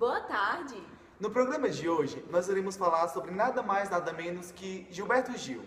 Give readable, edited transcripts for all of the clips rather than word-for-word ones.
Boa tarde! No programa de hoje, nós iremos falar sobre nada mais nada menos que Gilberto Gil.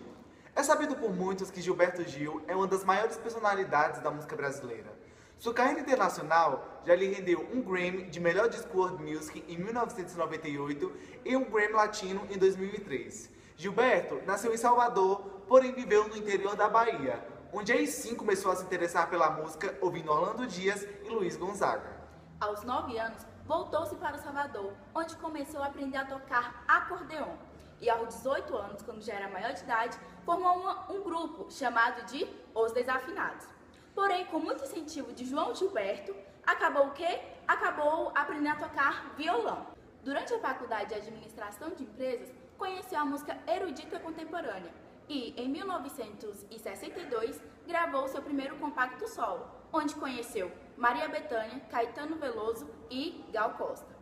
É sabido por muitos que Gilberto Gil é uma das maiores personalidades da música brasileira. Sua carreira internacional já lhe rendeu um Grammy de Melhor Disco World Music em 1998 e um Grammy Latino em 2003. Gilberto nasceu em Salvador, porém viveu no interior da Bahia, onde aí sim começou a se interessar pela música ouvindo Orlando Dias e Luiz Gonzaga. Aos 9 anos, voltou-se para Salvador, onde começou a aprender a tocar acordeon. E aos 18 anos, quando já era maior de idade, formou um grupo chamado de Os Desafinados. Porém, com muito incentivo de João Gilberto, acabou o quê? Acabou aprendendo a tocar violão. Durante a faculdade de administração de empresas, conheceu a música erudita contemporânea e, em 1962, gravou seu primeiro compacto solo, onde conheceu Maria Bethânia, Caetano Veloso e Gal Costa.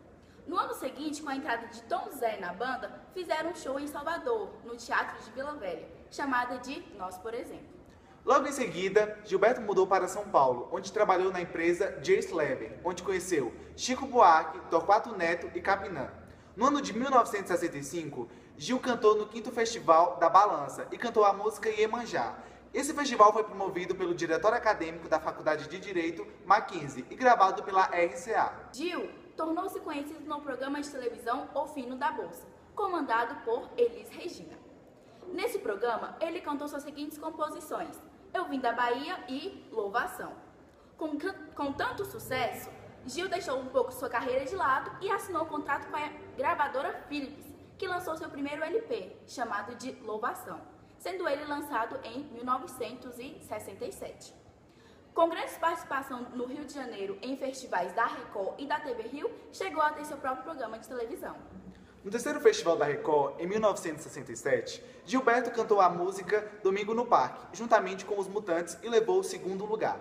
No ano seguinte, com a entrada de Tom Zé na banda, fizeram um show em Salvador, no Teatro de Vila Velha, chamada de Nós, por exemplo. Logo em seguida, Gilberto mudou para São Paulo, onde trabalhou na empresa J. Slever, onde conheceu Chico Buarque, Torquato Neto e Capinã. No ano de 1965, Gil cantou no 5º Festival da Balança e cantou a música Iemanjá. Esse festival foi promovido pelo diretor acadêmico da Faculdade de Direito, Mackenzie, e gravado pela RCA. Gil tornou-se conhecido no programa de televisão O Fino da Bolsa, comandado por Elis Regina. Nesse programa, ele cantou suas seguintes composições: Eu Vim da Bahia e Louvação. Com tanto sucesso, Gil deixou um pouco sua carreira de lado e assinou um contrato com a gravadora Philips, que lançou seu primeiro LP, chamado de Louvação, sendo ele lançado em 1967. Com grande participação no Rio de Janeiro em festivais da Record e da TV Rio, chegou a ter seu próprio programa de televisão. No 3º Festival da Record, em 1967, Gilberto cantou a música Domingo no Parque, juntamente com os Mutantes, e levou o 2º lugar.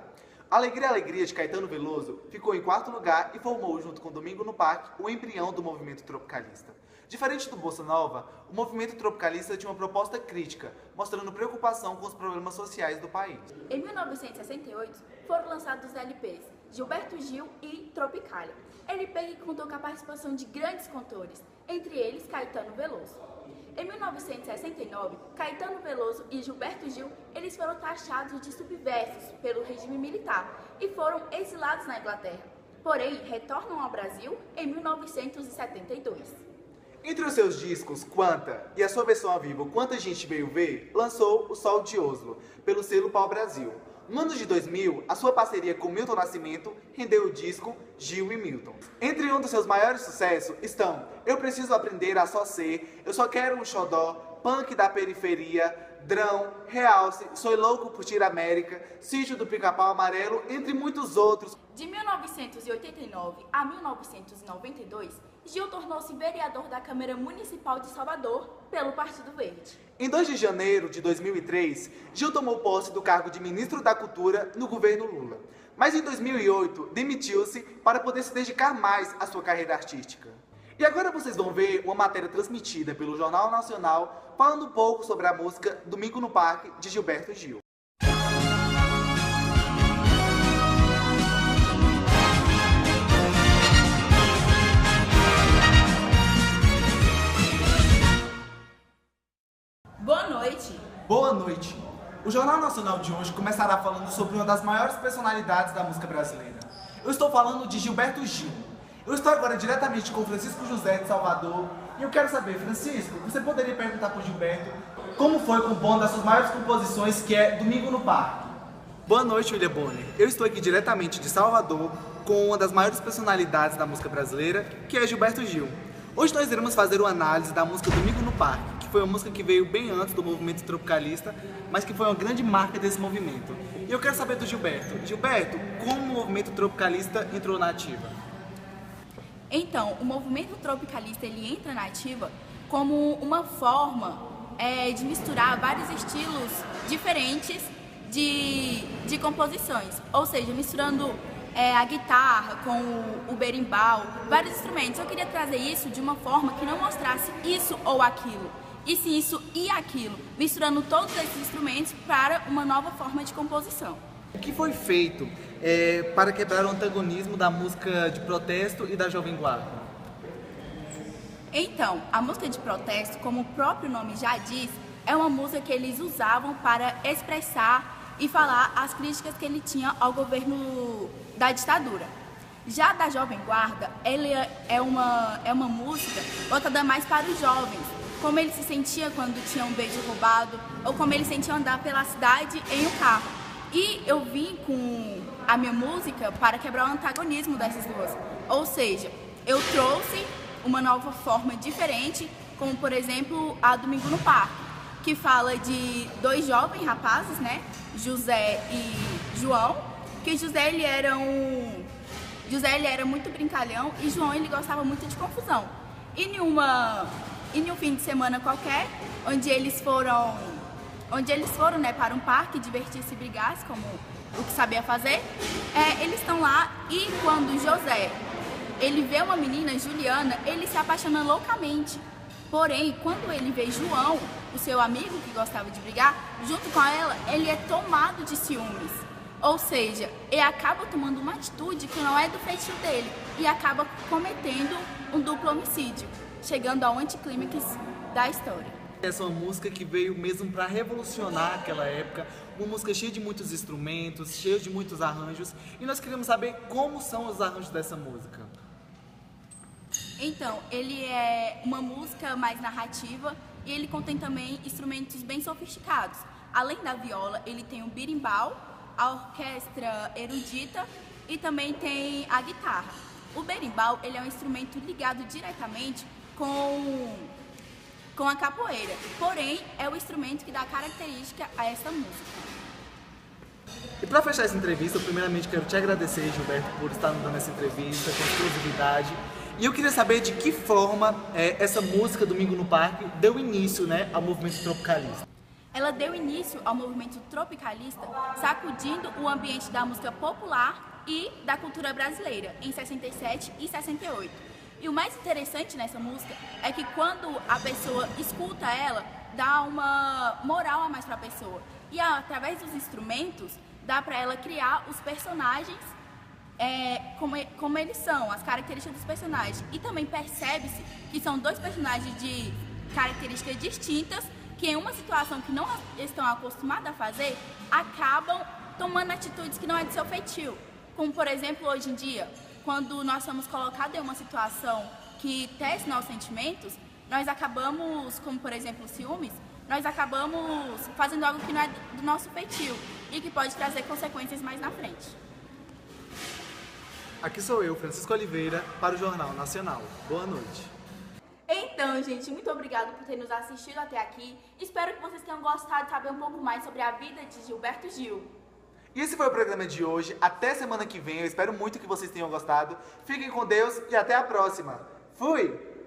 Alegria, Alegria, de Caetano Veloso, ficou em 4º lugar e formou, junto com Domingo no Parque, o embrião do movimento tropicalista. Diferente do Bossa Nova, o movimento tropicalista tinha uma proposta crítica, mostrando preocupação com os problemas sociais do país. Em 1968, foram lançados os LPs Gilberto Gil e Tropicália, LP que contou com a participação de grandes cantores, entre eles Caetano Veloso. Em 1969, Caetano Veloso e Gilberto Gil, eles foram taxados de subversos pelo regime militar e foram exilados na Inglaterra. Porém, retornam ao Brasil em 1972. Entre os seus discos, Quanta e a sua versão ao vivo, Quanta Gente Veio Ver, lançou O Sol de Oslo, pelo selo Pau Brasil. No ano de 2000, a sua parceria com Milton Nascimento rendeu o disco Gil e Milton. Entre um dos seus maiores sucessos estão Eu Preciso Aprender a Só Ser, Eu Só Quero um Xodó, Punk da Periferia, Drão, Realce, Sou Louco por Tira América, Sítio do Pica-Pau Amarelo, entre muitos outros. De 1989 a 1992, Gil tornou-se vereador da Câmara Municipal de Salvador pelo Partido Verde. Em 2 de janeiro de 2003, Gil tomou posse do cargo de Ministro da Cultura no governo Lula. Mas em 2008, demitiu-se para poder se dedicar mais à sua carreira artística. E agora vocês vão ver uma matéria transmitida pelo Jornal Nacional falando um pouco sobre a música Domingo no Parque, de Gilberto Gil. Boa noite! Boa noite! O Jornal Nacional de hoje começará falando sobre uma das maiores personalidades da música brasileira. Eu estou falando de Gilberto Gil. Eu estou agora diretamente com Francisco José de Salvador e eu quero saber, Francisco, você poderia perguntar para o Gilberto como foi compondo as suas maiores composições, que é Domingo no Parque? Boa noite, William Bonner. Eu estou aqui diretamente de Salvador com uma das maiores personalidades da música brasileira, que é Gilberto Gil. Hoje nós iremos fazer uma análise da música Domingo no Parque, que foi uma música que veio bem antes do movimento tropicalista, mas que foi uma grande marca desse movimento. E eu quero saber do Gilberto. Gilberto, como o movimento tropicalista entrou na ativa? Então, o movimento tropicalista ele entra na ativa como uma forma de misturar vários estilos diferentes de composições, ou seja, misturando a guitarra com o berimbau, vários instrumentos. Eu queria trazer isso de uma forma que não mostrasse isso ou aquilo, e sim isso e aquilo, misturando todos esses instrumentos para uma nova forma de composição. O que foi feito para quebrar o antagonismo da música de protesto e da Jovem Guarda? Então, a música de protesto, como o próprio nome já diz, é uma música que eles usavam para expressar e falar as críticas que ele tinha ao governo da ditadura. Já da Jovem Guarda, ele é uma música voltada mais para os jovens, como ele se sentia quando tinha um beijo roubado, ou como ele sentia andar pela cidade em um carro. E eu vim com a minha música para quebrar o antagonismo dessas duas. Ou seja, eu trouxe uma nova forma diferente, como por exemplo a Domingo no Parque, que fala de dois jovens rapazes, né, José e João, que José ele era muito brincalhão e João ele gostava muito de confusão. E em um fim de semana qualquer, onde eles foram, né, para um parque divertir-se e brigar-se, como o que sabia fazer, eles estão lá e quando José ele vê uma menina, Juliana, ele se apaixona loucamente. Porém, quando ele vê João, o seu amigo que gostava de brigar, junto com ela, ele é tomado de ciúmes. Ou seja, ele acaba tomando uma atitude que não é do feitio dele e acaba cometendo um duplo homicídio, chegando ao anticlímax da história. Essa é uma música que veio mesmo para revolucionar aquela época, uma música cheia de muitos instrumentos, cheia de muitos arranjos, e nós queríamos saber como são os arranjos dessa música. Então, ele é uma música mais narrativa e ele contém também instrumentos bem sofisticados. Além da viola, ele tem o berimbau, a orquestra erudita e também tem a guitarra. O berimbau ele é um instrumento ligado diretamente com a capoeira, porém é o instrumento que dá característica a essa música. E para fechar essa entrevista, eu primeiramente quero te agradecer, Gilberto, por estar nos dando essa entrevista com exclusividade. E eu queria saber de que forma essa música Domingo no Parque deu início, né, ao movimento tropicalista. Ela deu início ao movimento tropicalista, sacudindo o ambiente da música popular e da cultura brasileira, em 67 e 68. E o mais interessante nessa música é que quando a pessoa escuta ela, dá uma moral a mais para a pessoa. E através dos instrumentos, dá para ela criar os personagens como eles são, as características dos personagens. E também percebe-se que são dois personagens de características distintas, que em uma situação que não estão acostumados a fazer, acabam tomando atitudes que não é de seu feitio. Como, por exemplo, hoje em dia, quando nós somos colocados em uma situação que teste nossos sentimentos, nós acabamos, como por exemplo ciúmes, nós acabamos fazendo algo que não é do nosso feitio e que pode trazer consequências mais na frente. Aqui sou eu, Francisco Oliveira, para o Jornal Nacional. Boa noite. Então, gente, muito obrigada por ter nos assistido até aqui. Espero que vocês tenham gostado de saber um pouco mais sobre a vida de Gilberto Gil. E esse foi o programa de hoje. Até semana que vem. Eu espero muito que vocês tenham gostado. Fiquem com Deus e até a próxima. Fui!